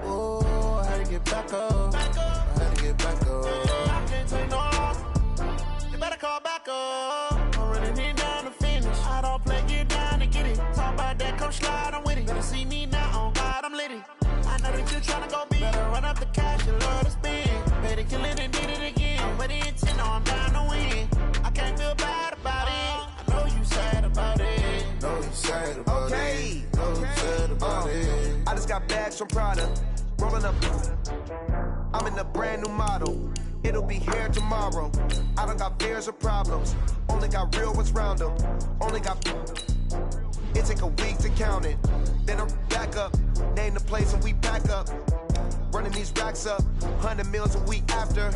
Oh, I had to get back up. I had to get back up. I can't take no off. You better call back up. I'm running it down to finish. I don't play, get down to get it. Talk about that, come slide, I'm with it. Better see me now, on God, I'm litty. I know that you tryna go big. Better run up the cash, you love to spend. Better kill it and did it again. I'm with the intent, no, I'm down to win. I can't feel bad about it. I know you sad about it. Know you sad about it. Know you sad about it. I just got bags from Prada. Rolling up. I'm in a brand new model. It'll be here tomorrow. I don't got fears or problems. Only got real ones round them. Only got. It take a week to count it. Then I'm back up. Name the place and we pack up. Running these racks up. 100 meals a week after.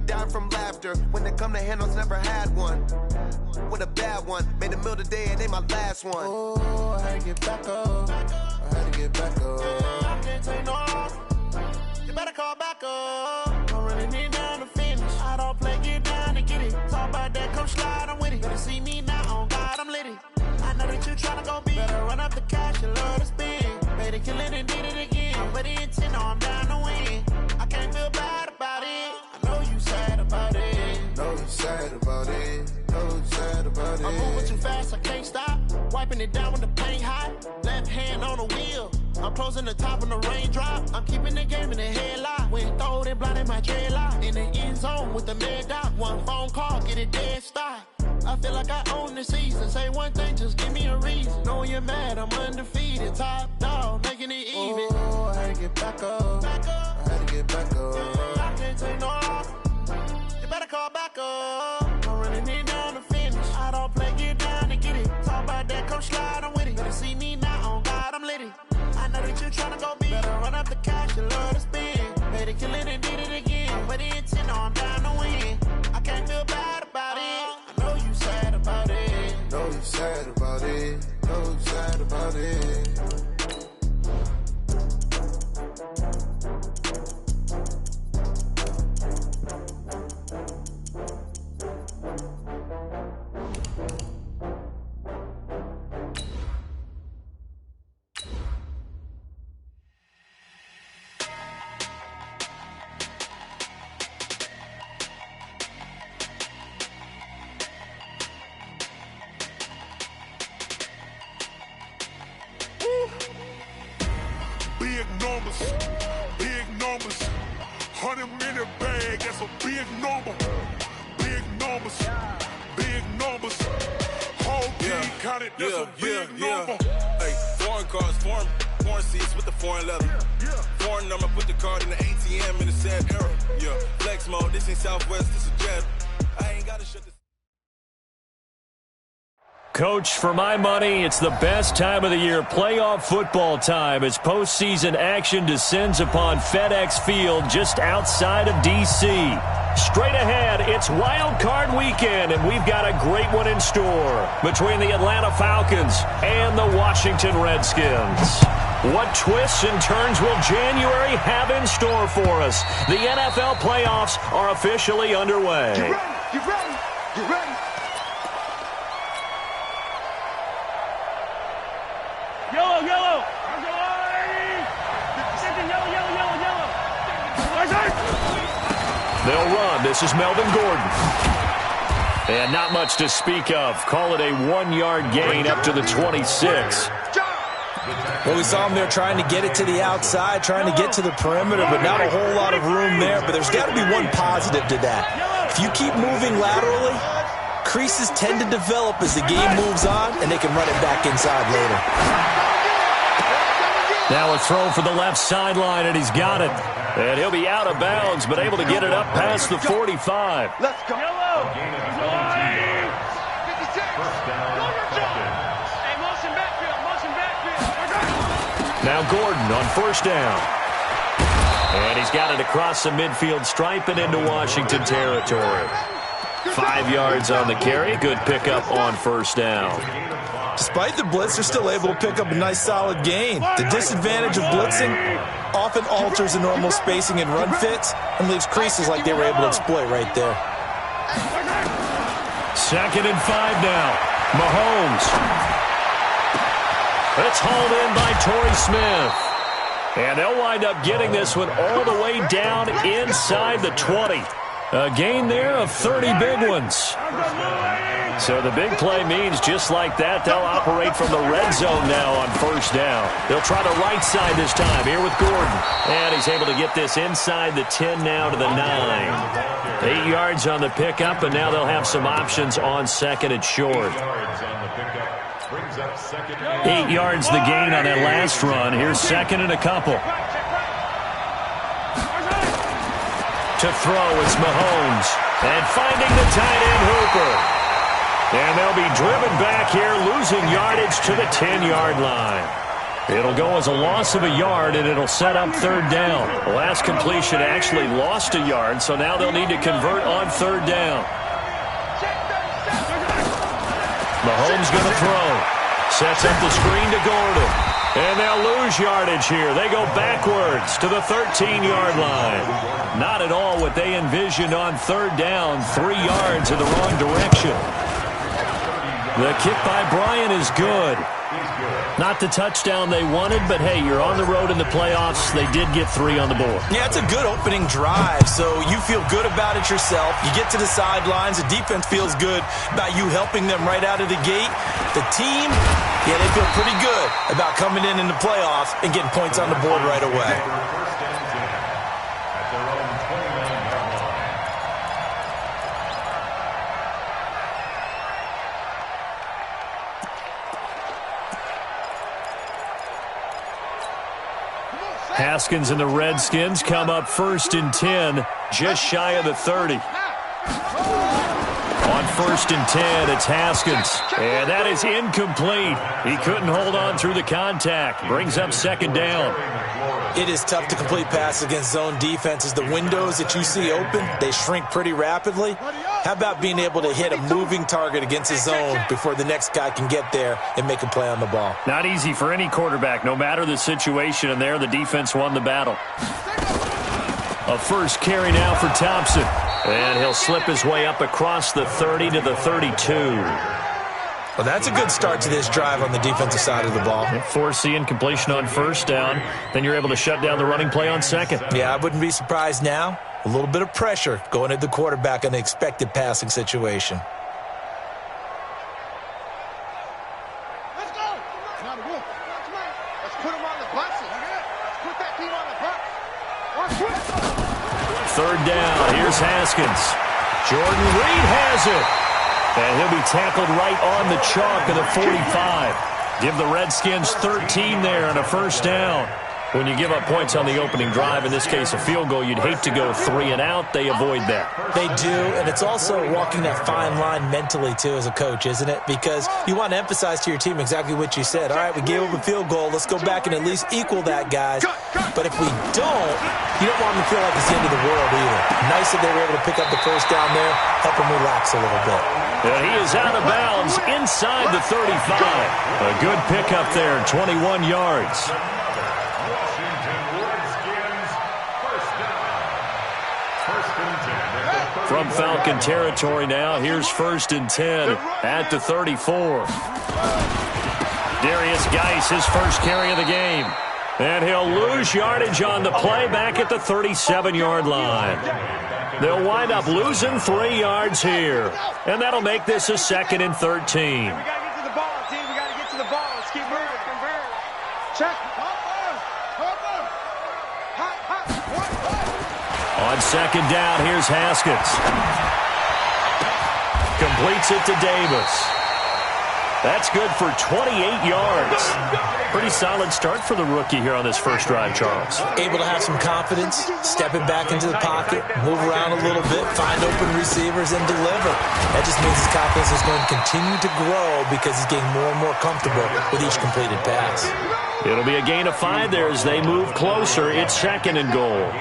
Down from laughter. When they come to handles, never had one. With a bad one. Made a meal today and they my last one. Oh, I had to get back up. I had to get back up. I can't take no off. You better call back up. I'm running it down to finish. I don't play, get down to get it. Talk about that, come slide, I'm with it. Better see me now, on God, I'm litty. I know that you tryna go big. Better run up the cash, you love to spend. Better kill it and did it again. I'm with the intent, no, I'm down to win. I can't feel bad about it. I know you sad about it. Know you sad about it. Know you sad about it. I'm moving too fast, I can't stop. Wiping it down when the paint hot. Left hand on the wheel. I'm closing the top when the raindrop. I'm keeping the game in the headlock. When throwed and blinded my dreadlock. In the end zone with the mad dot. One phone call, get it dead stop. I feel like I own the season. Say one thing, just give me a reason. Knowing you're mad, I'm undefeated. Top dog, making it even. Oh, I had to get back up. I had to get back up. I can't take no off. You better call back up. I'm running it down to finish. I don't play, get down to get it. Talk about that, come slide, I'm with it. Better see me now, on God, I'm litty. I know that you tryna go big. Better run up the cash, you love to spend. Better kill it and did it again. But the intent, no, I'm down to win. I can't feel bad about it. I know you sad about it. Know you sad about it. Know you sad about it. Big numbers, 100-minute bag, that's a big number. Big numbers, whole team counted, that's a big number. Hey, foreign cars, foreign seats with the foreign leather. Foreign number, put the card in the ATM in the sad era. Yeah, flex mode, this ain't Southwest, this is Jet. I ain't gotta shut this. Coach, for my money, it's the best time of the year, playoff football time, as postseason action descends upon FedEx Field just outside of D.C. Straight ahead, it's Wild Card Weekend, and we've got a great one in store between the Atlanta Falcons and the Washington Redskins. What twists and turns will January have in store for us? The NFL playoffs are officially underway. You ready? You ready? You ready? Yellow, yellow. They'll run. This is Melvin Gordon. And not much to speak of. Call it a 1-yard gain up to the 26. Well, we saw him there trying to get it to the outside, trying to get to the perimeter, but not a whole lot of room there. But there's got to be one positive to that. If you keep moving laterally, creases tend to develop as the game moves on, and they can run it back inside later. Now a throw for the left sideline, and he's got it. And he'll be out of bounds, but able to get it up past the 45. Let's go. Yellow. Now Gordon on first down. And he's got it across the midfield stripe and into Washington territory. 5 yards on the carry. Good pickup on first down. Despite the blitz, they're still able to pick up a nice solid gain. The disadvantage of blitzing often alters the normal spacing and run fits and leaves creases like they were able to exploit right there. 2nd and 5 now. Mahomes. It's hauled in by Torrey Smith. And they'll wind up getting this one all the way down inside the 20. A gain there of 30 big ones. So the big play means just like that, they'll operate from the red zone now on 1st down. They'll try the right side this time here with Gordon. And he's able to get this inside the 10 now to the 9. 8 yards on the pickup, and now they'll have some options on 2nd and short. 8 yards the gain on that last run. Here's 2nd and a couple. To throw, it's Mahomes. And finding the tight end Hooper. And they'll be driven back here, losing yardage to the 10-yard line. It'll go as a loss of a yard, and it'll set up 3rd down. The last completion actually lost a yard, so now they'll need to convert on 3rd down. Mahomes going to throw. Sets up the screen to Gordon. And they'll lose yardage here. They go backwards to the 13-yard line. Not at all what they envisioned on 3rd down. 3 yards in the wrong direction. The kick by Bryant is good. Not the touchdown they wanted, but hey, you're on the road in the playoffs. They did get 3 on the board. Yeah, it's a good opening drive, so you feel good about it yourself. You get to the sidelines. The defense feels good about you helping them right out of the gate. The team, yeah, they feel pretty good about coming in the playoffs and getting points on the board right away. Haskins and the Redskins come up 1st and 10, just shy of the 30. On 1st and 10, it's Haskins. And that is incomplete. He couldn't hold on through the contact. Brings up 2nd down. It is tough to complete passes against zone defenses. The windows that you see open, they shrink pretty rapidly. How about being able to hit a moving target against a zone before the next guy can get there and make a play on the ball? Not easy for any quarterback, no matter the situation, and there the defense won the battle. A 1st carry now for Thompson. And he'll slip his way up across the 30 to the 32. Well, that's a good start to this drive on the defensive side of the ball. Force incompletion on 1st down. Then you're able to shut down the running play on 2nd. Yeah, I wouldn't be surprised now. A little bit of pressure going at the quarterback in the expected passing situation. Let's go. Let's put him on the bus. Let's put that team on the bus. 3rd down. Here's Haskins. Jordan Reed has it. And he'll be tackled right on the chalk of the 45. Give the Redskins 13 there on a 1st down. When you give up points on the opening drive, in this case a field goal, you'd hate to go 3 and out. They avoid that. They do, and it's also walking that fine line mentally, too, as a coach, isn't it? Because you want to emphasize to your team exactly what you said. All right, we gave up a field goal. Let's go back and at least equal that, guys. But if we don't, you don't want them to feel like it's the end of the world either. Nice that they were able to pick up the 1st down there, help them relax a little bit. And he is out of bounds inside the 35. A good pickup there, 21 yards. From Falcon territory now, here's 1st and 10 at the 34. Darius Geis, his 1st carry of the game. And he'll lose yardage on the play back at the 37-yard line. They'll wind up losing 3 yards here. And that'll make this a 2nd and 13. We got to get to the ball, team. We got to get to the ball. Let's keep moving. Convert. Check. On 2nd down, here's Haskins. Completes it to Davis. That's good for 28 yards. Pretty solid start for the rookie here on this 1st drive, Charles. Able to have some confidence, stepping back into the pocket, move around a little bit, find open receivers, and deliver. That just means his confidence is going to continue to grow because he's getting more and more comfortable with each completed pass. It'll be a gain of 5 there as they move closer. It's 2nd and goal.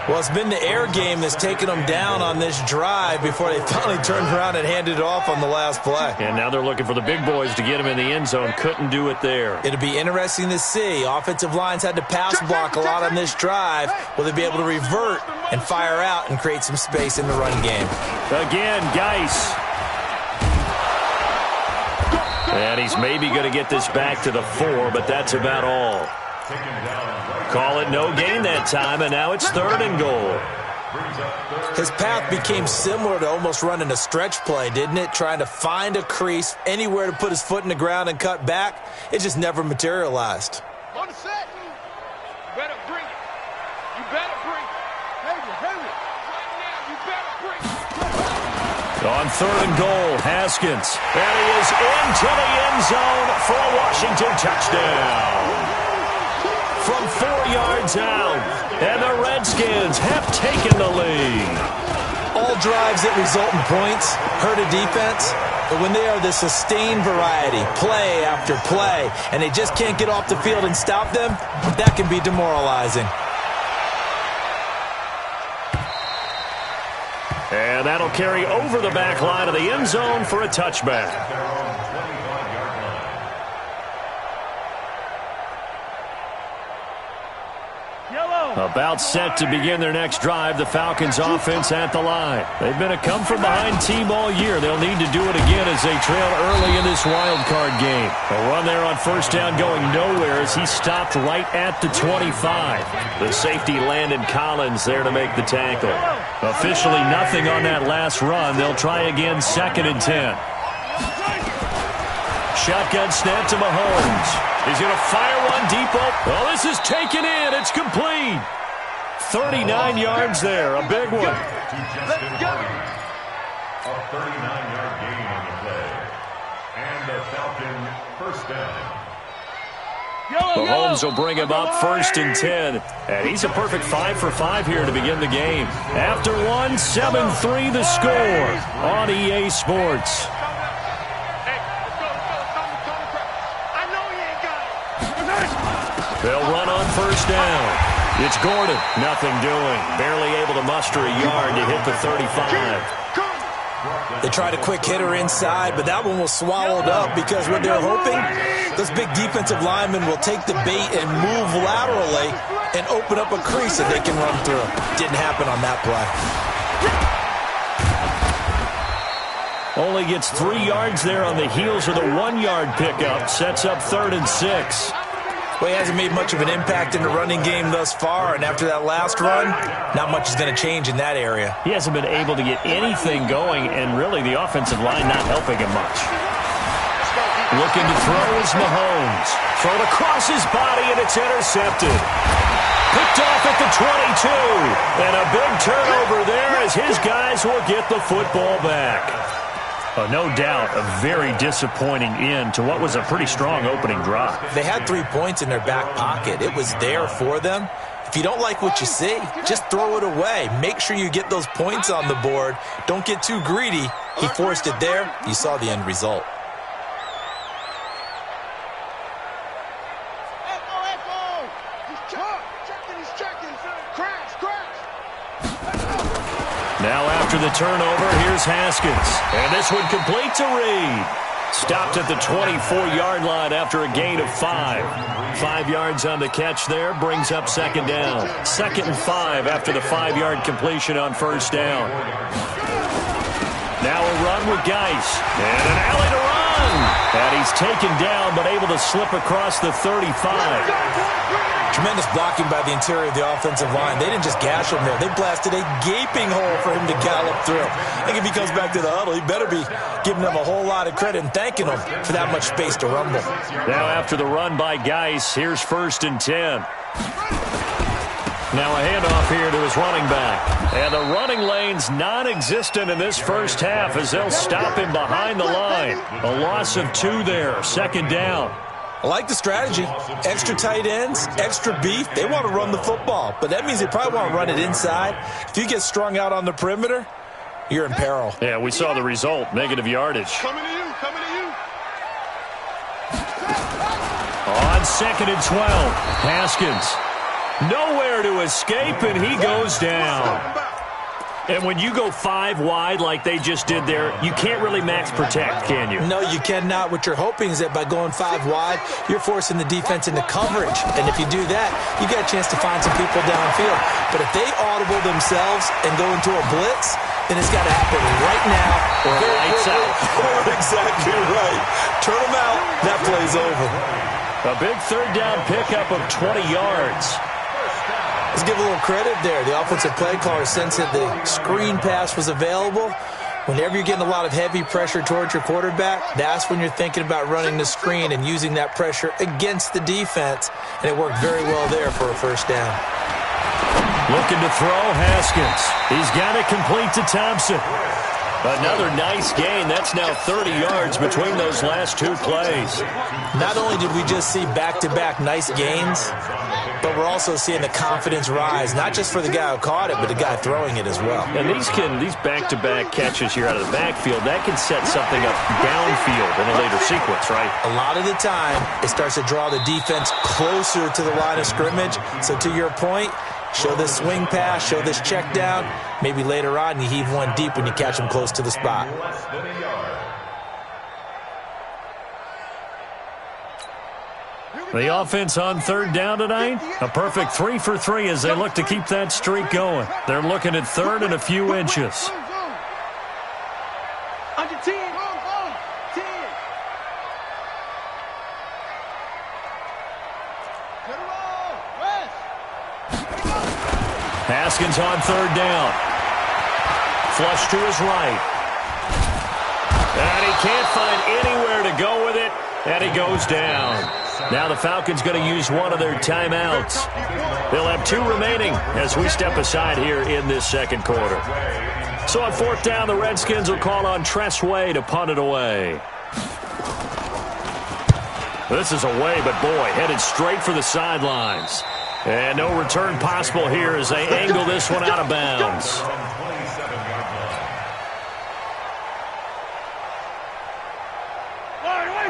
Well, it's been the air game that's taken them down on this drive before they finally turned around and handed it off on the last play. And now they're looking for the big boys to get him in the end zone. Couldn't do it there. It'll be interesting to see. Offensive lines had to pass block a lot on this drive. Will they be able to revert and fire out and create some space in the run game? Again, Geis. And he's maybe going to get this back to the 4, but that's about all. Call it no gain that time, and now it's 3rd and goal. His path became similar to almost running a stretch play, didn't it? Trying to find a crease, anywhere to put his foot in the ground and cut back. It just never materialized. On the set. You better bring it. You better bring it. Hurry. Right now, you better bring it. On 3rd and goal, Haskins. And he is into the end zone for a Washington touchdown. From 4 yards out, and the Redskins have taken the lead. All drives that result in points hurt a defense, but when they are the sustained variety, play after play, and they just can't get off the field and stop them, that can be demoralizing. And that'll carry over the back line of the end zone for a touchback. About set to begin their next drive, the Falcons offense at the line. They've been a come-from-behind team all year. They'll need to do it again as they trail early in this wild card game. A run there on 1st down going nowhere as he stopped right at the 25. The safety Landon Collins there to make the tackle. Officially nothing on that last run. They'll try again 2nd and 10. Shotgun snap to Mahomes. He's going to fire one deep. Well, this is taken in. It's complete. 39 yards there. A big one. Let's go. A 39-yard gain on the play. And the Falcon 1st down. Mahomes will bring him up 1st and 10. And he's a perfect 5 for 5 here to begin the game. After one, 7-3 the score on EA Sports. They'll run on 1st down. It's Gordon. Nothing doing. Barely able to muster a yard to hit the 35. They tried a quick hitter inside, but that one was swallowed up because what they're hoping, those big defensive linemen will take the bait and move laterally and open up a crease that they can run through. Didn't happen on that play. Only gets 3 yards there on the heels of the 1-yard pickup. Sets up 3rd and 6. Well, he hasn't made much of an impact in the running game thus far, and after that last run, not much is going to change in that area. He hasn't been able to get anything going, and really the offensive line not helping him much. Looking to throw is Mahomes. Throw it across his body, and it's intercepted. Picked off at the 22. And a big turnover there as his guys will get the football back. No doubt a very disappointing end to what was a pretty strong opening drive. They had 3 points in their back pocket. It was there for them. If you don't like what you see, just throw it away. Make sure you get those points on the board. Don't get too greedy. He forced it there. You saw the end result. Now after the turnover, here's Haskins. And this one complete to Reed. Stopped at the 24-yard line after a gain of 5. 5 yards on the catch there, brings up 2nd down. 2nd and 5 after the 5-yard completion on 1st down. Now a run with Geis. And an alley to run. And he's taken down, but able to slip across the 35. Tremendous blocking by the interior of the offensive line. They didn't just gash him there. They blasted a gaping hole for him to gallop through. I think if he comes back to the huddle, he better be giving them a whole lot of credit and thanking them for that much space to rumble. Now after the run by Geis, here's 1st and 10. Now a handoff here to his running back. And the running lane's non-existent in this first half as they'll stop him behind the line. A loss of 2 there, 2nd down. I like the strategy. Extra tight ends, extra beef. They want to run the football, but that means they probably want to run it inside. If you get strung out on the perimeter, you're in peril. Yeah, we saw the result, negative yardage. Coming to you. On 2nd and 12, Haskins. Nowhere to escape, and he goes down. And when you go 5 wide like they just did there, you can't really max protect, can you? No, you cannot. What you're hoping is that by going 5 wide, you're forcing the defense into coverage. And if you do that, you got a chance to find some people downfield. But if they audible themselves and go into a blitz, then it's got to happen right now. Or lights out. Exactly right. Turn them out. That play's over. A big third down pickup of 20 yards. Let's give a little credit there. The offensive play caller sensed that the screen pass was available. Whenever you're getting a lot of heavy pressure towards your quarterback, that's when you're thinking about running the screen and using that pressure against the defense. And it worked very well there for a first down. Looking to throw, Haskins. He's got it complete to Thompson. Another nice gain. That's now 30 yards between those last 2 plays. Not only did we just see back-to-back nice gains, but we're also seeing the confidence rise, not just for the guy who caught it, but the guy throwing it as well. And these back-to-back catches here out of the backfield, that can set something up downfield in a later sequence, right? A lot of the time, it starts to draw the defense closer to the line of scrimmage. So to your point, show this swing pass, show this check down. Maybe later on you heave one deep when you catch them close to the spot. The offense on third down tonight, a perfect 3 for 3 as they look to keep that streak going. They're looking at third and a few inches. Under 10. 10. Haskins on third down. Flush to his right. And he can't find anywhere to go with it, and he goes down. Now the Falcons going to use one of their timeouts. They'll have 2 remaining as we step aside here in this second quarter. So on fourth down, the Redskins will call on Tress Way to punt it away. This is away, but boy, headed straight for the sidelines. And no return possible here as they angle this one out of bounds.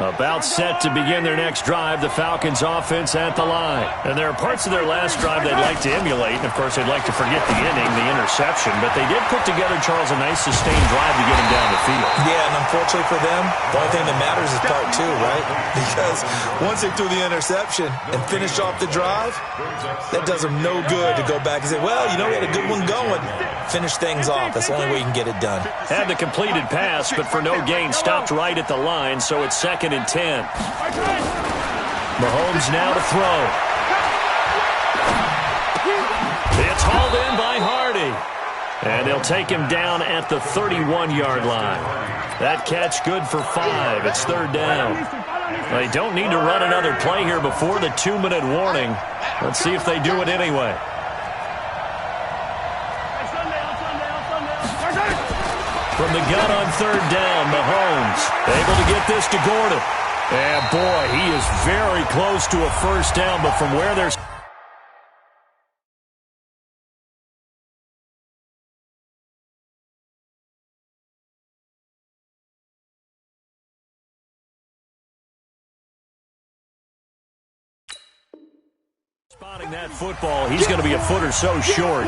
About set to begin their next drive, the Falcons offense at the line. And there are parts of their last drive they'd like to emulate. And, of course, they'd like to forget the inning, the interception. But they did put together, Charles, a nice sustained drive to get him down the field. Yeah, and unfortunately for them, the only thing that matters is part 2, right? Because once they threw the interception and finished off the drive, that does them no good to go back and say, well, you know, we had a good one going. Finish things off. That's the only way you can get it done. Had the completed pass, but for no gain, stopped right at the line, so it's 2nd and 10. Mahomes now to throw. It's hauled in by Hardy. And they'll take him down at the 31-yard line. That catch good for 5. It's third down. They don't need to run another play here before the 2-minute warning. Let's see if they do it anyway. From the gun on third down, Mahomes able to get this to Gordon. And boy, he is very close to a first down, but from where they're... Spotting that football, he's going to be a foot or so short.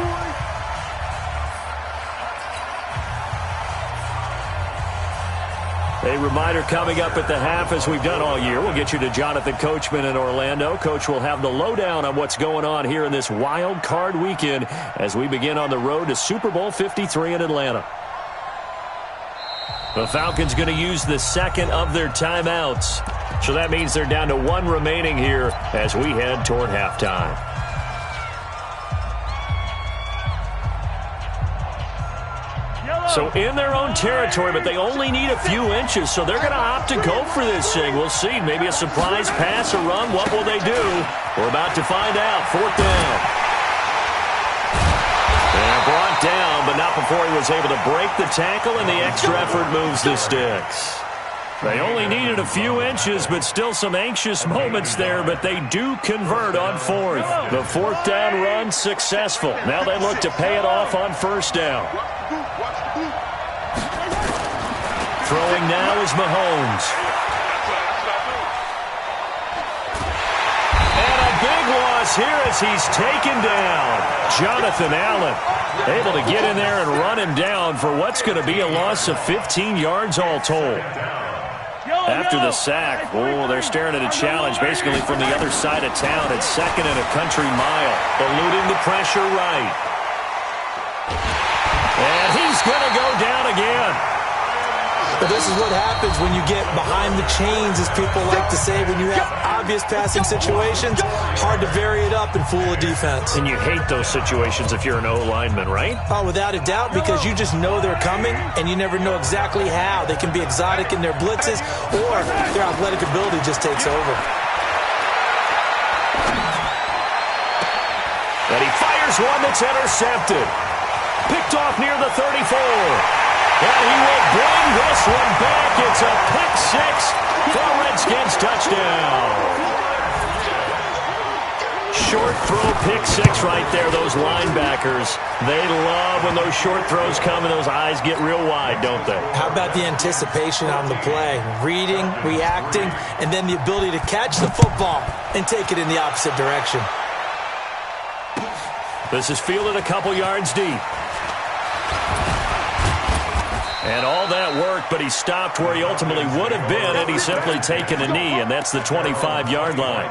A reminder coming up at the half, as we've done all year. We'll get you to Jonathan Coachman in Orlando. Coach will have the lowdown on what's going on here in this wild card weekend as we begin on the road to Super Bowl 53 in Atlanta. The Falcons going to use the 2nd of their timeouts. So that means they're down to 1 remaining here as we head toward halftime. So in their own territory, but they only need a few inches, so they're going to opt to go for this thing. We'll see. Maybe a surprise pass or run. What will they do? We're about to find out. 4th down. And brought down, but not before he was able to break the tackle, and the extra effort moves the sticks. They only needed a few inches, but still some anxious moments there, but they do convert on 4th. The 4th down run successful. Now they look to pay it off on 1st down. Throwing now is Mahomes. And a big one. across here as he's taken down. Jonathan Allen able to get in there and run him down for what's going to be a loss of 15 yards all told. After the sack, they're staring at a challenge basically from the other side of town. It's 2nd and a country mile, eluding the pressure right. And he's going to go down again. But this is what happens when you get behind the chains, as people like to say. When you have obvious passing situations, hard to vary it up and fool a defense. And you hate those situations if you're an O-lineman, right? Oh, without a doubt, because you just know they're coming, and you never know exactly how. They can be exotic in their blitzes, or their athletic ability just takes over. And he fires one that's intercepted. Picked off near the 34. And he will bring this one back. It's a pick 6 for a Redskins touchdown. Short throw, pick 6 right there. Those linebackers, they love when those short throws come and those eyes get real wide, don't they? How about the anticipation on the play? Reading, reacting, and then the ability to catch the football and take it in the opposite direction. This is fielded a couple yards deep. And all that work, but he stopped where he ultimately would have been had he simply taken a knee, and that's the 25-yard line.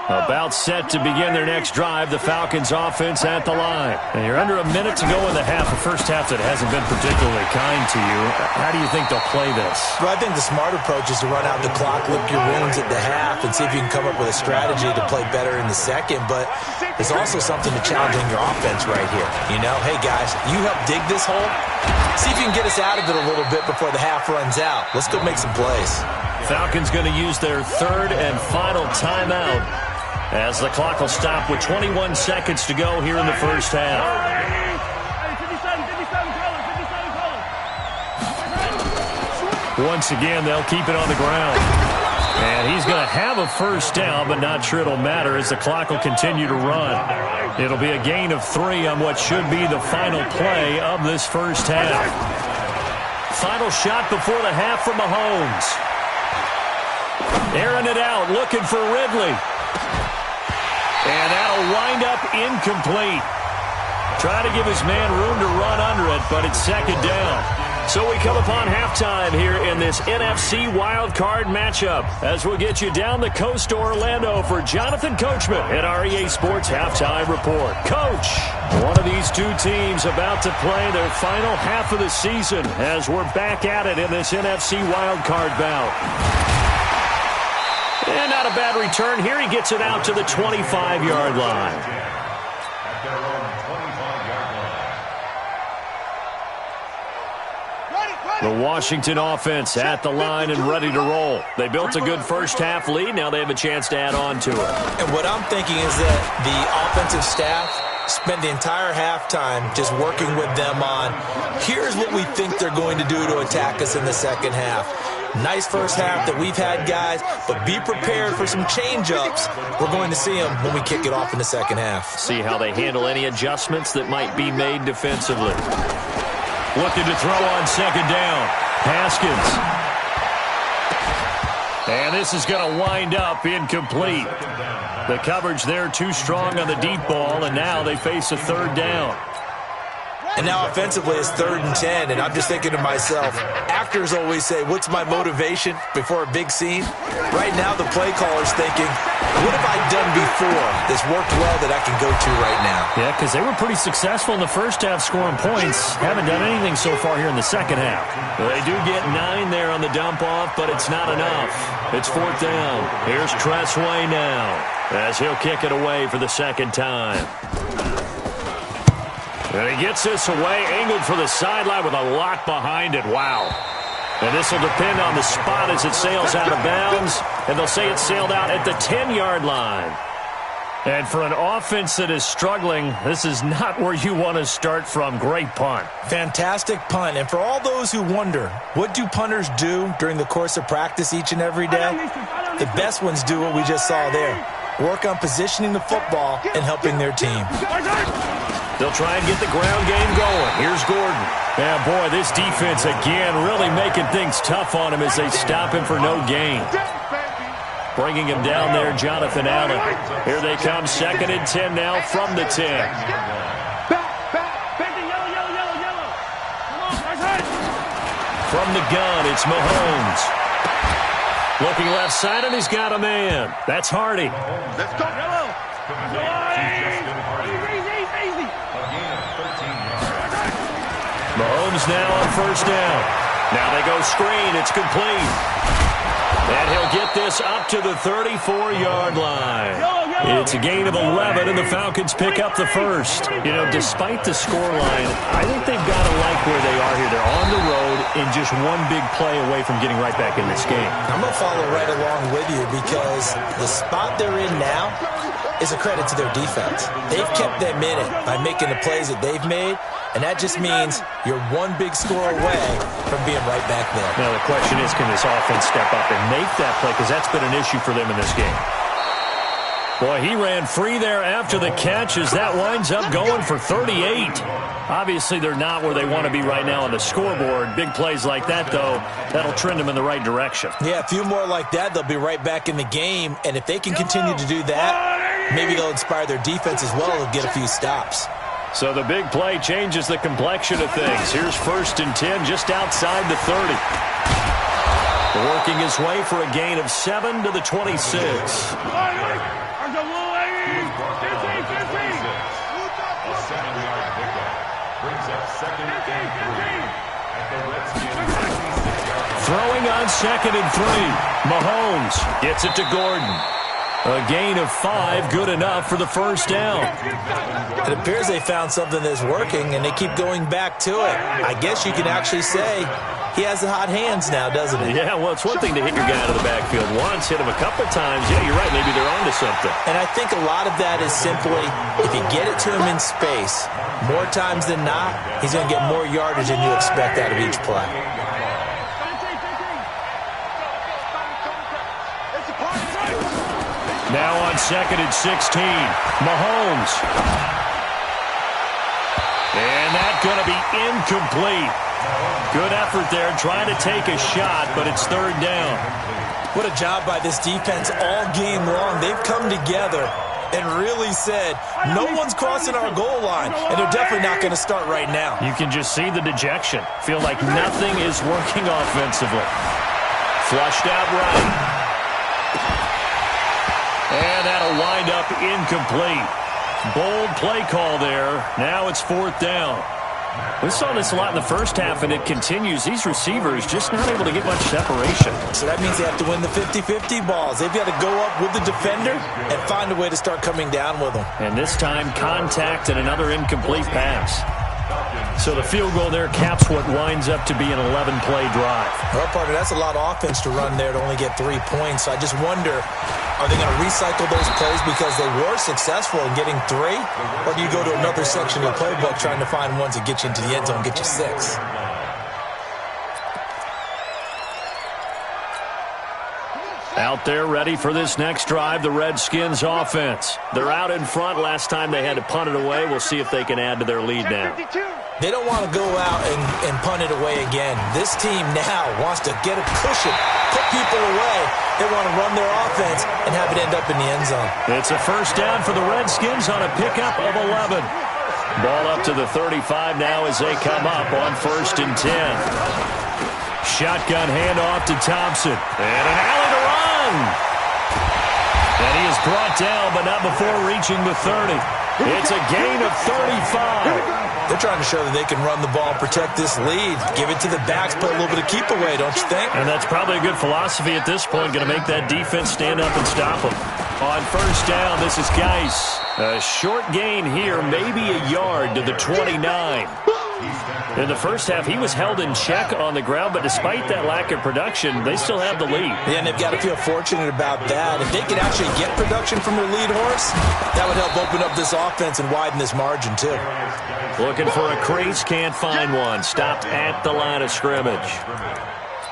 About set to begin their next drive, the Falcons offense at the line. And you're under a minute to go in the half, a first half that hasn't been particularly kind to you. How do you think they'll play this? Well, I think the smart approach is to run out the clock, lick your wounds at the half, and see if you can come up with a strategy to play better in the second. But there's also something to challenging your offense right here. You know, hey, guys, you help dig this hole. See if you can get us out of it a little bit before the half runs out. Let's go make some plays. Falcons going to use their 3rd and final timeout, as the clock will stop with 21 seconds to go here in the first half. Once again, they'll keep it on the ground. And he's going to have a first down, but not sure it'll matter as the clock will continue to run. It'll be a gain of 3 on what should be the final play of this first half. Final shot before the half from Mahomes. Airing it out, looking for Ridley. And that'll wind up incomplete. Try to give his man room to run under it, but it's 2nd down. So we come upon halftime here in this NFC wildcard matchup as we'll get you down the coast to Orlando for Jonathan Coachman at our EA Sports Halftime Report. Coach, one of these two teams about to play their final half of the season as we're back at it in this NFC wildcard bout. And not a bad return here. He gets it out to the 25-yard line. The Washington offense at the line and ready to roll. They built a good first-half lead. Now they have a chance to add on to it. And what I'm thinking is that the offensive staff spent the entire halftime just working with them on, here's what we think they're going to do to attack us in the second half. Nice first half that we've had, guys, but be prepared for some change-ups. We're going to see them when we kick it off in the second half. See how they handle any adjustments that might be made defensively. Looking to throw on 2nd down. Haskins. And this is going to wind up incomplete. The coverage there too strong on the deep ball, and now they face a 3rd down. And now offensively it's 3rd and 10, and I'm just thinking to myself, actors always say, what's my motivation before a big scene? Right now the play caller's thinking, what have I done before that's worked well that I can go to right now? Yeah, because they were pretty successful in the first half scoring points. Haven't done anything so far here in the second half. They do get 9 there on the dump off, but it's not enough. It's 4th down. Here's Tressway now as he'll kick it away for the 2nd time. And he gets this away, angled for the sideline with a lot behind it. Wow. And this will depend on the spot as it sails out of bounds. And they'll say it sailed out at the 10-yard line. And for an offense that is struggling, this is not where you want to start from. Great punt. Fantastic punt. And for all those who wonder, what do punters do during the course of practice each and every day? The best ones do what we just saw there. Work on positioning the football and helping their team. They'll try and get the ground game going. Here's Gordon. Yeah, boy, this defense again really making things tough on him as they stop him for no gain. Bringing him down there, Jonathan Allen. Here they come, 2nd and 10 now from the 10. From the gun, it's Mahomes. Looking left side, and he's got a man. That's Hardy. Let's go. Mahomes now on 1st down. Now they go screen. It's complete. And he'll get this up to the 34-yard line. It's a gain of 11, and the Falcons pick up the first. You know, despite the scoreline, I think they've got to like where they are here. They're on the road and just one big play away from getting right back in this game. I'm going to follow right along with you because the spot they're in now is a credit to their defense. They've kept them in it by making the plays that they've made, and that just means you're one big score away from being right back there. Now the question is, can this offense step up and make that play? Because that's been an issue for them in this game. Boy, he ran free there after the catch as that winds up going for 38. Obviously, they're not where they want to be right now on the scoreboard. Big plays like that, though, that'll trend them in the right direction. Yeah, a few more like that, they'll be right back in the game. And if they can continue to do that, maybe they'll inspire their defense as well and get a few stops. So the big play changes the complexion of things. Here's 1st and 10 just outside the 30. Working his way for a gain of 7 to the 26. Throwing on 2nd and 3. Mahomes gets it to Gordon. A gain of 5, good enough for the 1st down. It appears they found something that's working, and they keep going back to it. I guess you can actually say he has the hot hands now, doesn't he? Yeah, well, it's one thing to hit your guy out of the backfield once, hit him a couple times. Yeah, you're right. Maybe they're onto something. And I think a lot of that is simply if you get it to him in space, more times than not, he's going to get more yardage than you expect out of each play. Now on 2nd and 16, Mahomes. And that's going to be incomplete. Good effort there, trying to take a shot, but it's 3rd down. What a job by this defense all game long. They've come together and really said, no one's crossing our goal line, and they're definitely not going to start right now. You can just see the dejection. Feel like nothing is working offensively. Flushed out right. And that'll wind up incomplete. Bold play call there. Now it's 4th down. We saw this a lot in the first half, and it continues. These receivers just not able to get much separation. So that means they have to win the 50-50 balls. They've got to go up with the defender and find a way to start coming down with them. And this time, contact and another incomplete pass. So the field goal there caps what winds up to be an 11-play drive. Well, partner, that's a lot of offense to run there to only get 3 points. So I just wonder, are they going to recycle those plays because they were successful in getting 3? Or do you go to another section of the playbook trying to find ones that get you into the end zone and get you 6? Out there ready for this next drive, the Redskins offense. They're out in front. Last time they had to punt it away. We'll see if they can add to their lead now. They don't want to go out and punt it away again. This team now wants to get a cushion, put people away. They want to run their offense and have it end up in the end zone. It's a 1st down for the Redskins on a pickup of 11. Ball up to the 35 now as they come up on 1st and 10. Shotgun handoff to Thompson. And an alley to run. And he is brought down, but not before reaching the 30. It's a gain of 35. They're trying to show that they can run the ball, protect this lead, give it to the backs, put a little bit of keep away, don't you think? And that's probably a good philosophy at this point, going to make that defense stand up and stop them. On 1st down, this is Geis. A short gain here, maybe a yard to the 29. In the first half, he was held in check on the ground, but despite that lack of production, they still have the lead. Yeah, and they've got to feel fortunate about that. If they could actually get production from their lead horse, that would help open up this offense and widen this margin, too. Looking for a crease, can't find one. Stopped at the line of scrimmage.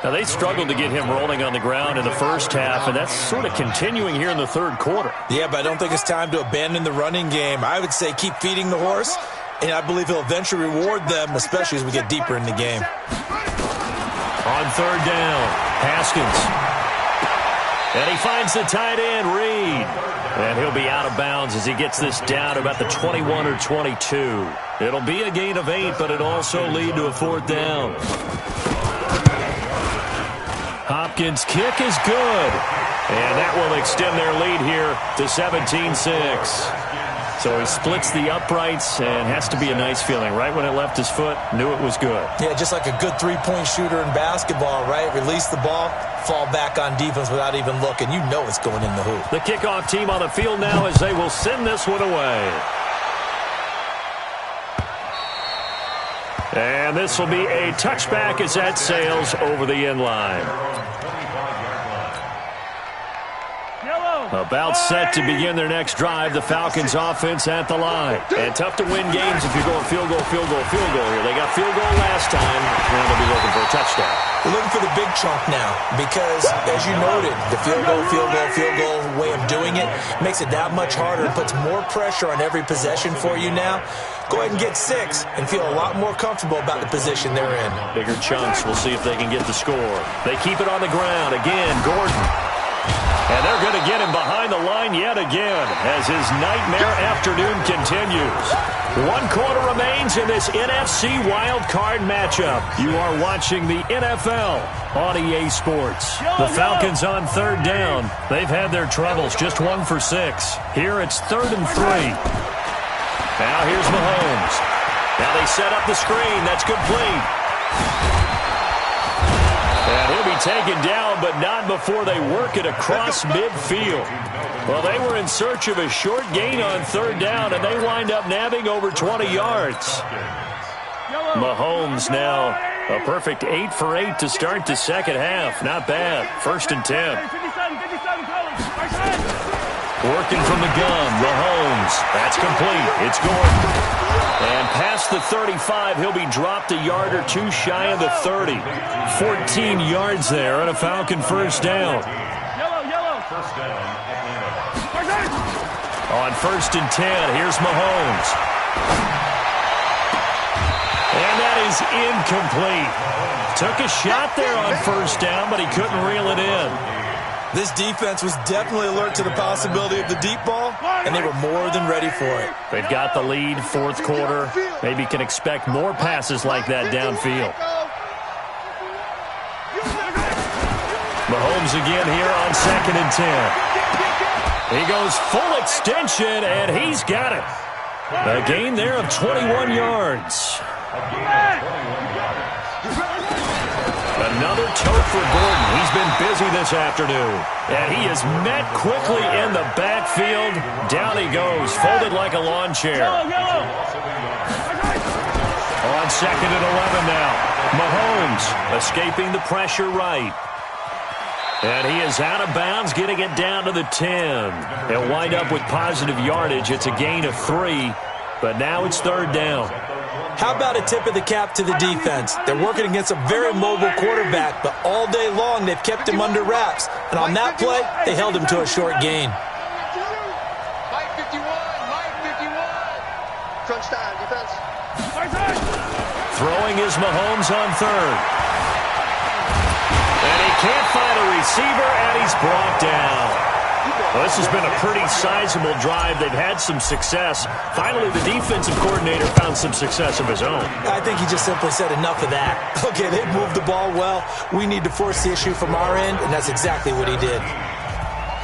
Now, they struggled to get him rolling on the ground in the first half, and that's sort of continuing here in the 3rd quarter. Yeah, but I don't think it's time to abandon the running game. I would say keep feeding the horse, and I believe he'll eventually reward them, especially as we get deeper in the game. On 3rd down, Haskins. And he finds the tight end, Reed. And he'll be out of bounds as he gets this down about the 21 or 22. It'll be a gain of 8, but it'll also lead to a 4th down. Hopkins' kick is good. And that will extend their lead here to 17-6. So he splits the uprights and has to be a nice feeling. Right when it left his foot, knew it was good. Yeah, just like a good three-point shooter in basketball, right? Release the ball, fall back on defense without even looking. You know it's going in the hoop. The kickoff team on the field now as they will send this one away. And this will be a touchback as that sails over the end line. About set to begin their next drive. The Falcons offense at the line. And tough to win games if you're going field goal, field goal, field goal here. They got field goal last time. Now they'll be looking for a touchdown. We're looking for the big chunk now because, as you noted, the field goal way of doing it makes it that much harder and puts more pressure on every possession for you now. Go ahead and get 6 and feel a lot more comfortable about the position they're in. Bigger chunks. We'll see if they can get the score. They keep it on the ground. Again, Gordon. And they're going to get him behind the line yet again as his nightmare afternoon continues. 1 quarter remains in this NFC wildcard matchup. You are watching the NFL on EA Sports. The Falcons on 3rd down. They've had their troubles, just 1 for 6. Here it's 3rd and 3. Now here's Mahomes. Now they set up the screen. That's complete. And he'll be taken down, but not before they work it across midfield. Well, they were in search of a short gain on 3rd down, and they wind up nabbing over 20 yards. Mahomes now a perfect 8 for 8 to start the second half. Not bad. 1st and 10. Working from the gun, Mahomes. That's complete. It's Gordon. And past the 35, he'll be dropped a yard or 2 shy of the 30. 14 yards there on a Falcon 1st down. First down, Atlanta. On 1st and 10, here's Mahomes. And that is incomplete. Took a shot there on 1st down, but he couldn't reel it in. This defense was definitely alert to the possibility of the deep ball, and they were more than ready for it. They've got the lead, 4th quarter. Maybe can expect more passes like that downfield. Mahomes again here on 2nd and 10. He goes full extension, and he's got it. A gain there of 21 yards. Another tote for Gordon. He's been busy this afternoon. And he is met quickly in the backfield. Down he goes, folded like a lawn chair. On 2nd and 11 now. Mahomes escaping the pressure right. And he is out of bounds, getting it down to the 10. He'll wind up with positive yardage. It's a gain of 3, but now it's 3rd down. How about a tip of the cap to the defense? They're working against a very mobile quarterback, but all day long they've kept him under wraps. And on that play, they held him to a short gain. Mike 51, Mike 51. Crunch time, defense. Throwing is Mahomes on 3rd. And he can't find a receiver, and he's brought down. Well, this has been a pretty sizable drive. They've had some success. Finally, the defensive coordinator found some success of his own. I think he just simply said enough of that. Okay, they've moved the ball well. We need to force the issue from our end, and that's exactly what he did.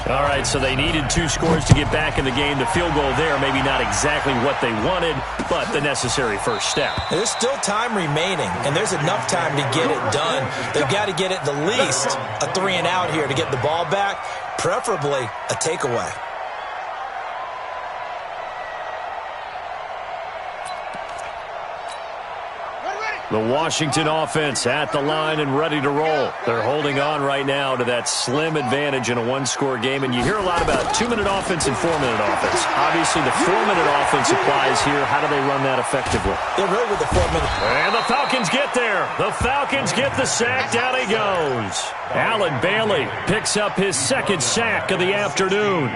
All right, so they needed 2 scores to get back in the game. The field goal there, maybe not exactly what they wanted, but the necessary first step. There's still time remaining, and there's enough time to get it done. They've got to get at the least a 3 and out here to get the ball back, preferably a takeaway. The Washington offense at the line and ready to roll. They're holding on right now to that slim advantage in a 1-score game. And you hear a lot about 2-minute offense and 4-minute offense. Obviously, the 4-minute offense applies here. How do they run that effectively? They're right with the 4-minute. And the Falcons get there. The Falcons get the sack. Down he goes. Allen Bailey picks up his 2nd sack of the afternoon.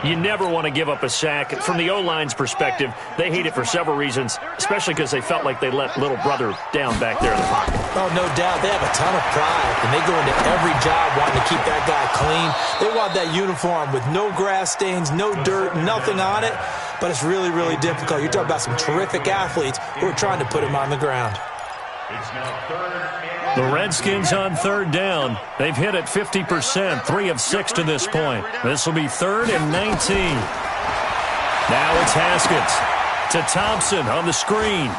You never want to give up a sack. From the O-line's perspective, they hate it for several reasons, especially because they felt like they let little brother down back there in the pocket. Oh, no doubt. They have a ton of pride, and they go into every job wanting to keep that guy clean. They want that uniform with no grass stains, no dirt, nothing on it, but it's really, really difficult. You're talking about some terrific athletes who are trying to put him on the ground. It's now third. The Redskins on third down. They've hit it 50%, 3 of 6 to this point. This will be 3rd and 19. Now it's Haskins to Thompson on the screen.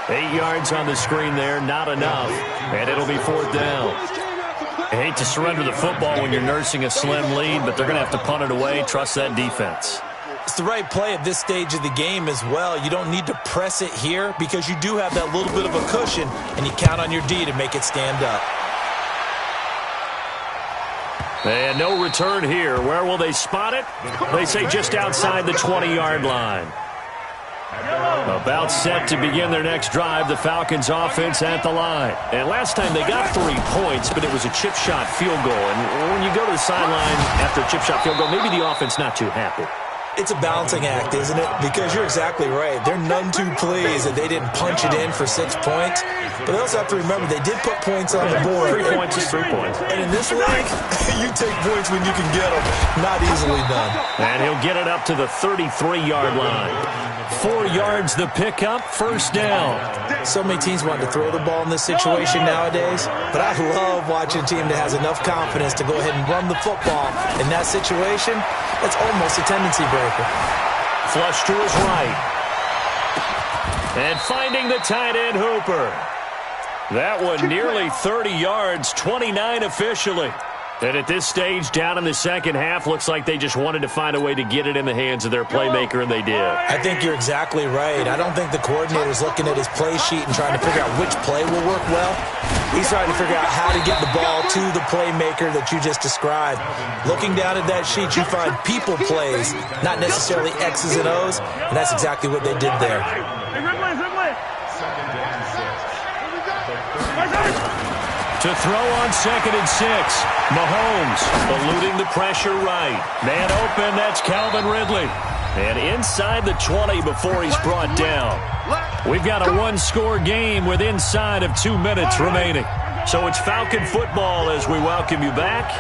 8 yards on the screen there, not enough, and it'll be 4th down. I hate to surrender the football when you're nursing a slim lead, but they're going to have to punt it away. Trust that defense. It's the right play at this stage of the game as well. You don't need to press it here because you do have that little bit of a cushion, and you count on your D to make it stand up. And no return here. Where will they spot it? They say just outside the 20-yard line. About set to begin their next drive, the Falcons offense at the line. And last time they got 3 points, but it was a chip shot field goal. And when you go to the sideline after a chip shot field goal, maybe the offense not too happy. It's a balancing act, isn't it? Because you're exactly right. They're none too pleased that they didn't punch it in for 6 points. But they also have to remember they did put points on the board. 3 points is 3 points. And in this league, you take points when you can get them. Not easily done. And he'll get it up to the 33-yard line. 4 yards the pickup, 1st down. So many teams want to throw the ball in this situation nowadays, but I love watching a team that has enough confidence to go ahead and run the football. In that situation, that's almost a tendency breaker. Flush to his right. And finding the tight end Hooper. That one nearly 30 yards, 29 officially. And at this stage, down in the second half, looks like they just wanted to find a way to get it in the hands of their playmaker, and they did. I think you're exactly right. I don't think the coordinator's looking at his play sheet and trying to figure out which play will work well. He's trying to figure out how to get the ball to the playmaker that you just described. Looking down at that sheet, you find people plays, not necessarily X's and O's, and that's exactly what they did there. To throw on 2nd and 6. Mahomes eluding the pressure right. Man open, that's Calvin Ridley. And inside the 20 before he's brought down. We've got a one-score game with inside of 2 minutes remaining. So it's Falcon football as we welcome you back.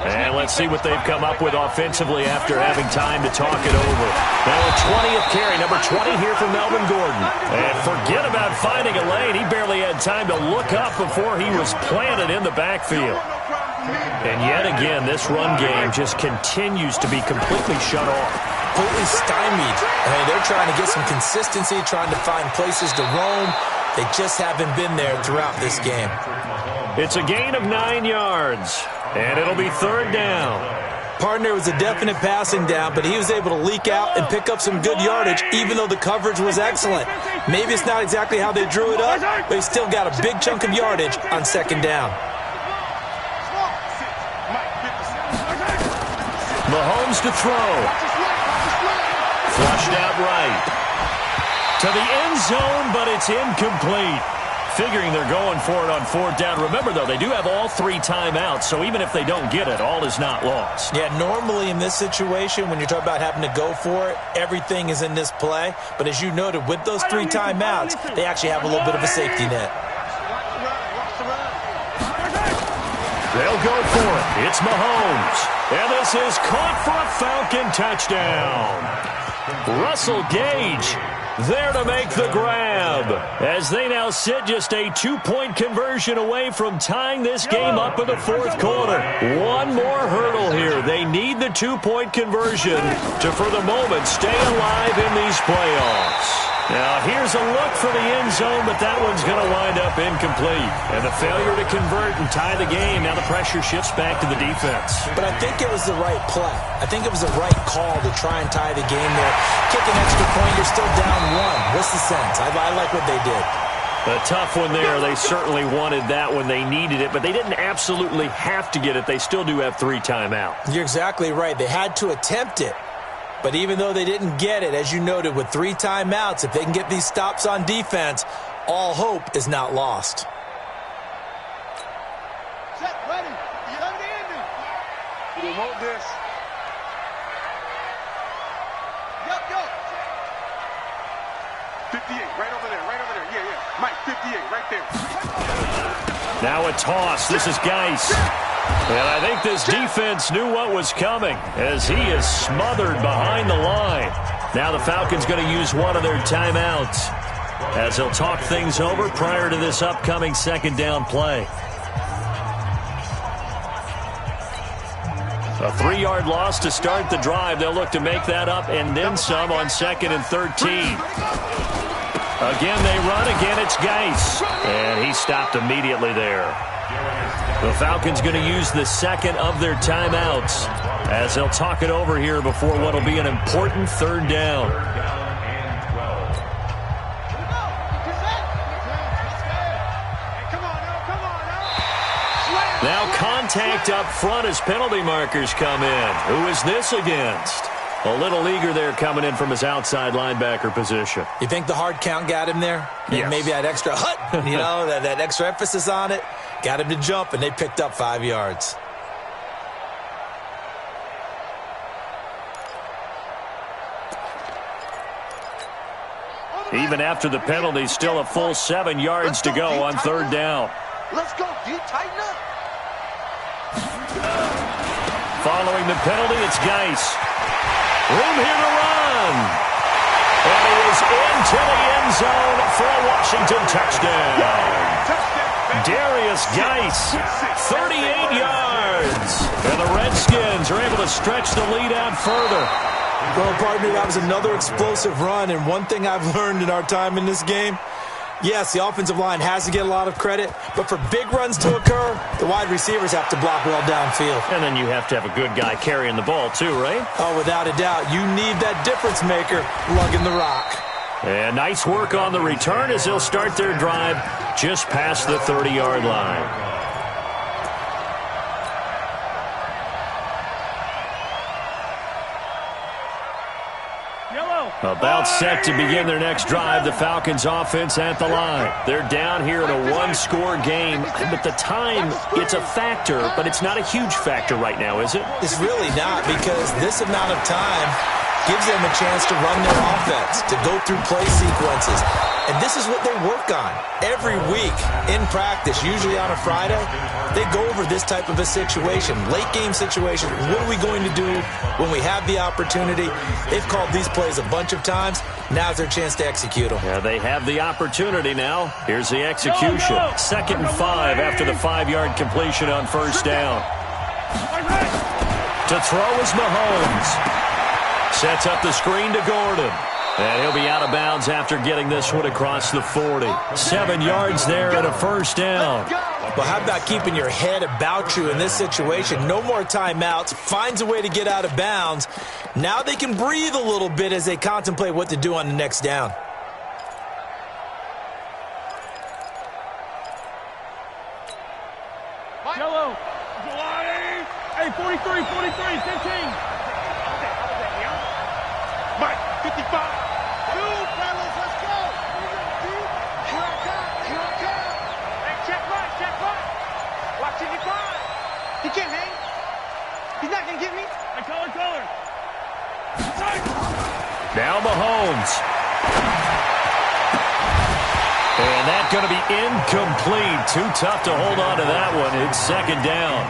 And let's see what they've come up with offensively after having time to talk it over. Now a 20th carry, number 20 here for Melvin Gordon. And forget about finding a lane. He barely had time to look up before he was planted in the backfield. And yet again, this run game just continues to be completely shut off. Completely stymied. I mean, they're trying to get some consistency, trying to find places to roam. They just haven't been there throughout this game. It's a gain of 9 yards. And it'll be 3rd down. Partner was a definite passing down, but he was able to leak out and pick up some good yardage, even though the coverage was excellent. Maybe it's not exactly how they drew it up, but he still got a big chunk of yardage on 2nd down. Mahomes to throw. Flushed out right. To the end zone, but it's incomplete. Figuring they're going for it on 4th down. Remember, though, they do have all 3 timeouts, so even if they don't get it, all is not lost. Yeah, normally in this situation, when you're talking about having to go for it, everything is in this play. But as you noted, with those 3 timeouts, they actually have a little bit of a safety net. They'll go for it. It's Mahomes. And this is caught for a Falcon touchdown. Russell Gage there to make the grab, as they now sit just a 2-point conversion away from tying this game up in the 4th quarter. One more hurdle here. They need the 2-point conversion to, for the moment, stay alive in these playoffs. Now, here's a look for the end zone, but that one's going to wind up incomplete. And the failure to convert and tie the game, now the pressure shifts back to the defense. But I think it was the right play. I think it was the right call to try and tie the game there. Kick an extra point, you're still down 1. What's the sense? I like what they did. A tough one there. They certainly wanted that when they needed it, but they didn't absolutely have to get it. They still do have 3 timeouts. You're exactly right. They had to attempt it. But even though they didn't get it, as you noted, with 3 timeouts, if they can get these stops on defense, all hope is not lost. Set, ready. Promote this. Yo. 58, right over there. Yeah. Mike, 58, right there. Now a toss. This is Geis. And I think this defense knew what was coming as he is smothered behind the line. Now the Falcons going to use one of their timeouts as they'll talk things over prior to this upcoming second down play. A 3-yard loss to start the drive. They'll look to make that up and then some on 2nd and 13. Again, they run. Again, it's Geis. And he stopped immediately there. The Falcons going to use the second of their timeouts as they'll talk it over here before what will be an important 3rd down. Now contact up front as penalty markers come in. Who is this against? A little eager there coming in from his outside linebacker position. You think the hard count got him there? Yes. Maybe that extra hut, that extra emphasis on it. Got him to jump, and they picked up 5 yards. Even after the penalty, still a full 7 yards to go on 3rd down. Let's go, D. Tighten up. Following the penalty, it's Geis. Room here to run. And he is into the end zone for a Washington touchdown. Darius Geis, 38 yards. And the Redskins are able to stretch the lead out further. Well, partner, that was another explosive run, and one thing I've learned in our time in this game, yes, the offensive line has to get a lot of credit, but for big runs to occur, the wide receivers have to block well downfield. And then you have to have a good guy carrying the ball too, right? Oh, without a doubt. You need that difference maker lugging the rock. And nice work on the return as they'll start their drive just past the 30-yard line. About set to begin their next drive, the Falcons offense at the line. They're down here in a 1-score game, but the time, it's a factor, but it's not a huge factor right now, is it? It's really not, because this amount of time gives them a chance to run their offense, to go through play sequences. And this is what they work on every week in practice, usually on a Friday. They go over this type of a situation, late game situation. What are we going to do when we have the opportunity? They've called these plays a bunch of times. Now's their chance to execute them. Yeah, they have the opportunity now. Here's the execution. 2nd and 5 after the 5-yard completion on 1st down. To throw is Mahomes. Sets up the screen to Gordon. And he'll be out of bounds after getting this one across the 40. 7 yards there and a 1st down. Well, how about keeping your head about you in this situation? No more timeouts. Finds a way to get out of bounds. Now they can breathe a little bit as they contemplate what to do on the next down. Yellow. Hey, 43, 15. Mike, 55. Two, fellas, let's go. Here I come. Hey, check right. Watch 55. He can't hang. He's not going to get me. Hey, color. Now Mahomes. And that's going to be incomplete. Too tough to hold on to that one. It's 2nd down.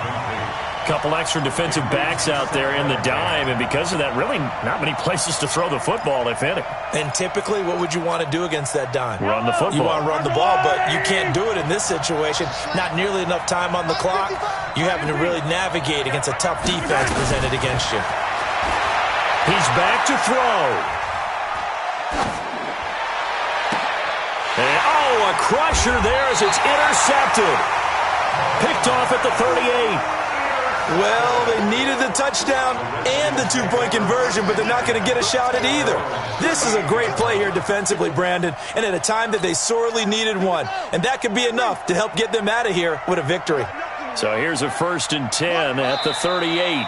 Couple extra defensive backs out there in the dime, and because of that, really not many places to throw the football, if any. And typically, what would you want to do against that dime? Run the football. You want to run the ball, but you can't do it in this situation. Not nearly enough time on the clock. You're having to really navigate against a tough defense presented against you. He's back to throw. And, a crusher there as it's intercepted. Picked off at the 38. Well, they needed the touchdown and the 2-point conversion, but they're not going to get a shot at either. This is a great play here defensively, Brandon, and at a time that they sorely needed one. And that could be enough to help get them out of here with a victory. So here's a 1st and 10 at the 38.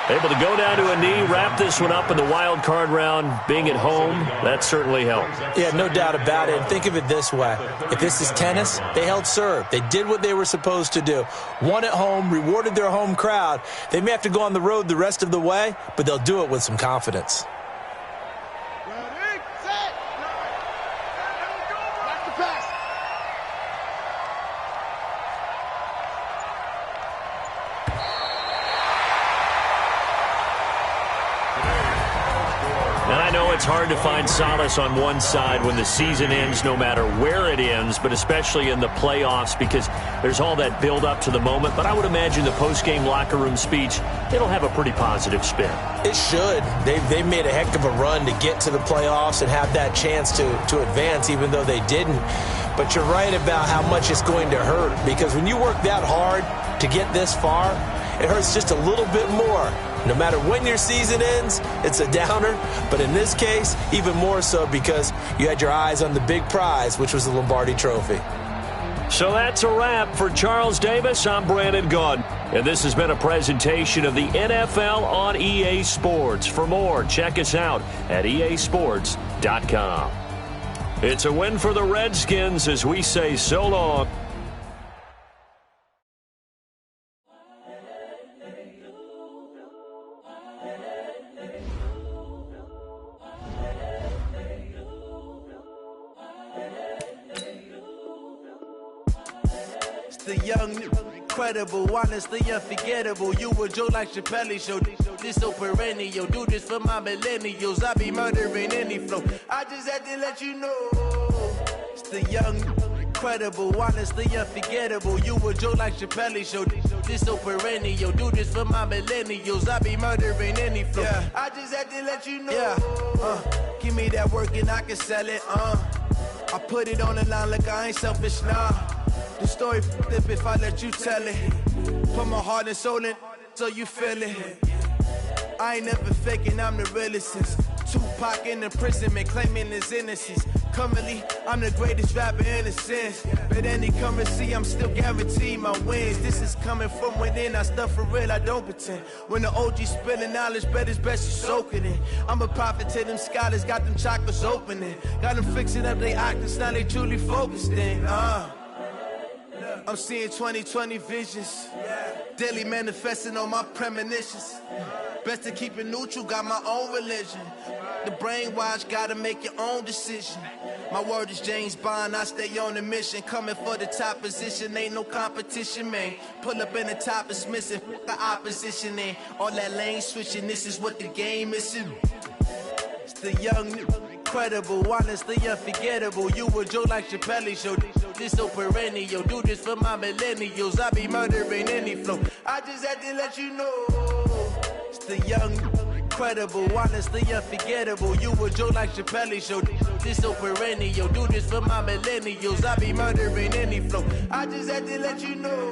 Able to go down to a knee, wrap this one up in the wild card round. Being at home, that certainly helps. Yeah, no doubt about it. And think of it this way. If this is tennis, they held serve. They did what they were supposed to do. Won at home, rewarded their home crowd. They may have to go on the road the rest of the way, but they'll do it with some confidence. Ready, set, watch the pass. And I know it's hard to find solace on one side when the season ends, no matter where it ends, but especially in the playoffs because there's all that build-up to the moment. But I would imagine the post-game locker room speech, it'll have a pretty positive spin. It should. They've made a heck of a run to get to the playoffs and have that chance to advance, even though they didn't. But you're right about how much it's going to hurt because when you work that hard to get this far, it hurts just a little bit more. No matter when your season ends, it's a downer. But in this case, even more so because you had your eyes on the big prize, which was the Lombardi Trophy. So that's a wrap for Charles Davis. I'm Brandon Gaudin. And this has been a presentation of the NFL on EA Sports. For more, check us out at easports.com. It's a win for the Redskins as we say so long. The young, incredible, honestly unforgettable. You a Joe like Chappelle show. This so perennial. Do this for my millennials. I be murdering any flow. I just had to let you know. It's the young, incredible, honestly unforgettable. You a Joe like Chappelle show. This so perennial. Do this for my millennials. I be murdering any flow. Yeah. I just had to let you know. Yeah. Give me that work and I can sell it. I put it on the line like I ain't selfish, nah. The story flip if I let you tell it. Put my heart and soul in so you feel it. I ain't never faking, I'm the realest since Tupac in imprisonment, claiming his innocence. Currently, I'm the greatest rapper in a sense. But any currency, I'm still guaranteed my wins. This is coming from within, I stuff for real, I don't pretend. When the OG spilling knowledge, bet it's best you soak it in. I'm a prophet to them scholars, got them chakras opening. Got them fixing up they octaves, now they truly focused in. I'm seeing 2020 visions. Daily manifesting on my premonitions. Best to keep it neutral, got my own religion. The brainwash, gotta make your own decision. My word is James Bond, I stay on the mission. Coming for the top position, ain't no competition, man. Pull up in the top, it's missing, the opposition in. All that lane switching, this is what the game is. It's the young, incredible, honestly unforgettable. You a Joe like Chappelle show. This so perennial. Do this for my millennials. I be murdering any flow. I just had to let you know. It's the young, incredible, honestly unforgettable. You a Joe like Chappelle show. This so perennial. Do this for my millennials. I be murdering any flow. I just had to let you know.